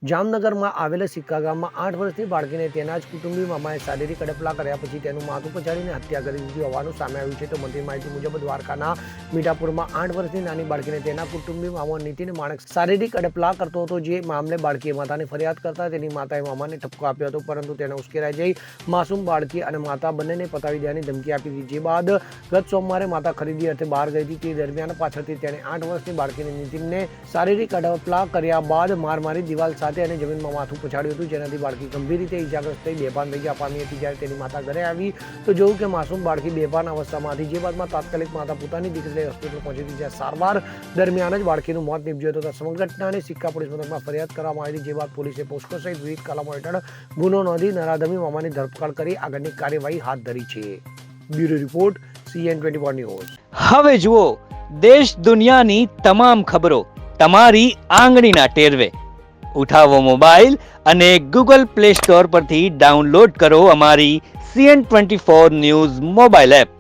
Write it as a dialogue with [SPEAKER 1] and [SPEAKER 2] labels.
[SPEAKER 1] જામનગરમાં આવેલા સિક્કા ગામમાં 8 વર્ષની બાળકીને તેના જ કુટુંબી મામાએ શારીરિક અડપલા કર્યા પછી તેનું માથું પછાડીને હત્યા કરી દીધી હોવાનું સામે આવ્યું છે. તો મળતી માહિતી મુજબ દ્વારકાના મીઠાપુરમાં 8 વર્ષની નાની બાળકીને તેના કુટુંબી મામા નીતિન માણક શારીરિક અડપલા કરતો હતો. જે મામલે બાળકીએ માતાની ફરિયાદ કરતા તેની માતાએ મામાને ઠપકો આપ્યો હતો, પરંતુ તેને ઉશ્કેરાઈ જઈ માસૂમ બાળકી અને માતા બંનેને પતાવી દેવાની ધમકી આપી દીધી. જે બાદ ગત સોમવારે માતા ખરીદી અર્થે બહાર ગઈ હતી. તે દરમિયાન પાછળથી તેણે 8 વર્ષની બાળકીને નીતિનને શારીરિક અડપલા કર્યા બાદ માર મારી દિવાલ સાથે અને જમીનમાં માથું પછાડ્યું હતું, જેનાથી બાળકી ગંભીર રીતે ઈજાગ્રસ્ત થઈ બેભાન થઈ જવા પામી હતી. જ્યારે તેની માતા ઘરે આવી તો જોયું કે માસૂમ બાળકી બેભાન અવસ્થામાં હતી. જે બાદમાં તાત્કાલિક માતા પોતાની દીકરીને હોસ્પિટલ પહોંચી હતી, જ્યાં સારવાર દરમિયાન જ બાળકીનું મોત નીપજ્યું હતું. સમગ્ર ઘટનાની સિક્કા પોલીસ મથકમાં ફરિયાદ કરવામાં આવી હતી. જે બાદ પોલીસે પોસ્કો સહિત વિવિધ કલમો હેઠળ ગુનો નોંધી નરાધમી મામાની ધરપકડ કરી આગળની કાર્યવાહી હાથ ધરી છે. Bureau report CN24 news.
[SPEAKER 2] હવે જુઓ દેશ દુનિયાની તમામ ખબરો તમારી આંગળીના ટેરવે. ઉઠાવો મોબાઈલ અને Google Play Store પરથી ડાઉનલોડ કરો અમારી CN24 ન્યૂઝ મોબાઈલ એપ.